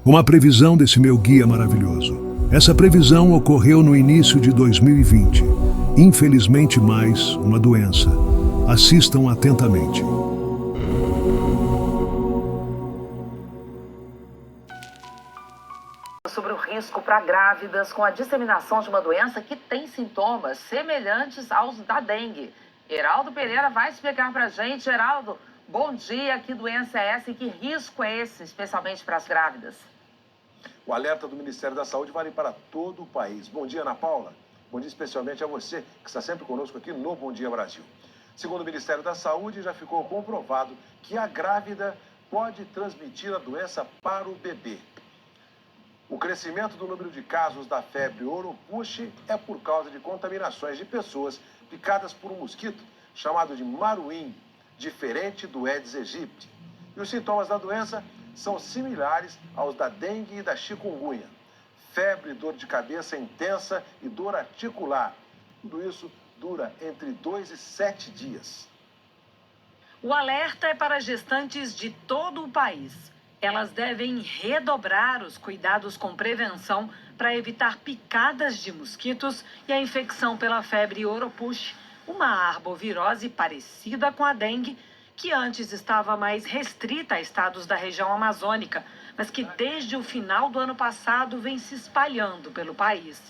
Uma previsão desse meu guia maravilhoso. Essa previsão ocorreu no início de 2020. Infelizmente, mais uma doença. Assistam atentamente. Sobre o risco para grávidas com a disseminação de uma doença que tem sintomas semelhantes aos da dengue. Heraldo Pereira vai explicar para a gente. Heraldo, bom dia. Que doença é essa e que risco é esse, especialmente para as grávidas? O alerta do Ministério da Saúde vale para todo o país. Bom dia, Ana Paula. Bom dia especialmente a você, que está sempre conosco aqui no Bom Dia Brasil. Segundo o Ministério da Saúde, já ficou comprovado que a grávida pode transmitir a doença para o bebê. O crescimento do número de casos da febre Oropouche é por causa de contaminações de pessoas picadas por um mosquito chamado de maruim, diferente do Aedes aegypti. E os sintomas da doença são similares aos da dengue e da chikungunya. Febre, dor de cabeça intensa e dor articular. Tudo isso dura entre 2 e 7 dias. O alerta é para gestantes de todo o país. Elas devem redobrar os cuidados com prevenção para evitar picadas de mosquitos e a infecção pela febre Oropouche, uma arbovirose parecida com a dengue, que antes estava mais restrita a estados da região amazônica, mas que desde o final do ano passado vem se espalhando pelo país.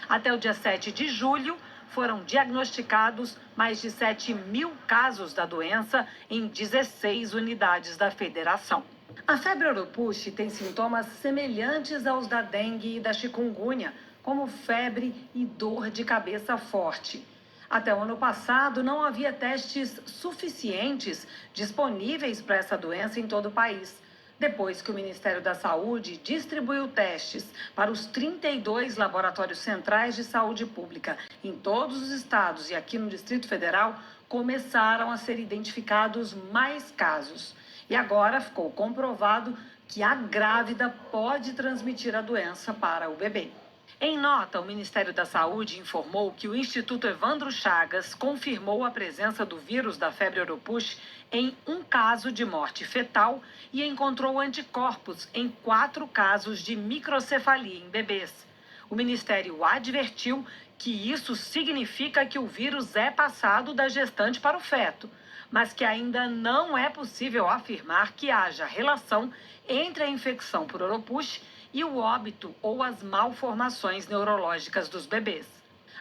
Até o dia 7 de julho, foram diagnosticados mais de 7.000 casos da doença em 16 unidades da federação. A febre Oropouche tem sintomas semelhantes aos da dengue e da chikungunya, como febre e dor de cabeça forte. Até o ano passado, não havia testes suficientes disponíveis para essa doença em todo o país. Depois que o Ministério da Saúde distribuiu testes para os 32 laboratórios centrais de saúde pública em todos os estados e aqui no Distrito Federal, começaram a ser identificados mais casos. E agora ficou comprovado que a grávida pode transmitir a doença para o bebê. Em nota, o Ministério da Saúde informou que o Instituto Evandro Chagas confirmou a presença do vírus da febre Oropouche em um caso de morte fetal e encontrou anticorpos em 4 casos de microcefalia em bebês. O Ministério advertiu que isso significa que o vírus é passado da gestante para o feto, mas que ainda não é possível afirmar que haja relação entre a infecção por Oropouche e o óbito ou as malformações neurológicas dos bebês.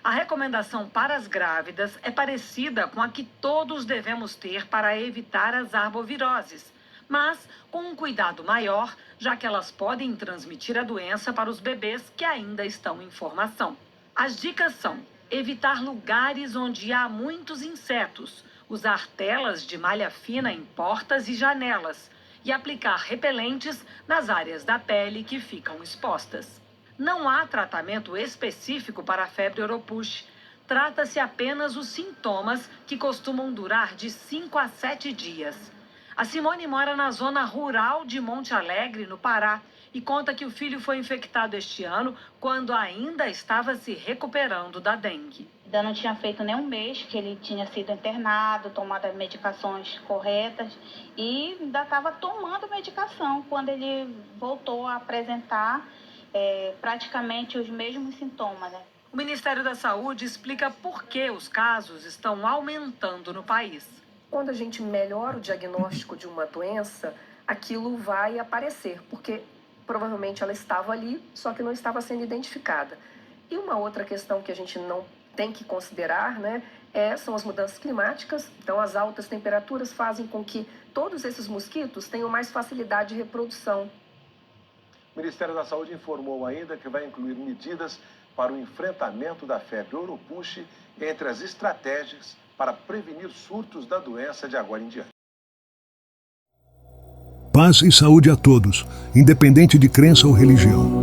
A recomendação para as grávidas é parecida com a que todos devemos ter para evitar as arboviroses, mas com um cuidado maior, já que elas podem transmitir a doença para os bebês que ainda estão em formação. As dicas são: evitar lugares onde há muitos insetos, usar telas de malha fina em portas e janelas e aplicar repelentes nas áreas da pele que ficam expostas. Não há tratamento específico para a febre Oropouche. Trata-se apenas os sintomas, que costumam durar de 5 a 7 dias. A Simone mora na zona rural de Monte Alegre, no Pará, e conta que o filho foi infectado este ano, quando ainda estava se recuperando da dengue. Ainda não tinha feito nem um mês que ele tinha sido internado, tomado as medicações corretas e ainda estava tomando medicação quando ele voltou a apresentar praticamente os mesmos sintomas, né? O Ministério da Saúde explica por que os casos estão aumentando no país. Quando a gente melhora o diagnóstico de uma doença, aquilo vai aparecer, porque provavelmente ela estava ali, só que não estava sendo identificada. E uma outra questão que a gente não tem que considerar, né, são as mudanças climáticas. Então, as altas temperaturas fazem com que todos esses mosquitos tenham mais facilidade de reprodução. O Ministério da Saúde informou ainda que vai incluir medidas para o enfrentamento da febre Oropouche entre as estratégias para prevenir surtos da doença de agora em diante. Paz e saúde a todos, independente de crença ou religião.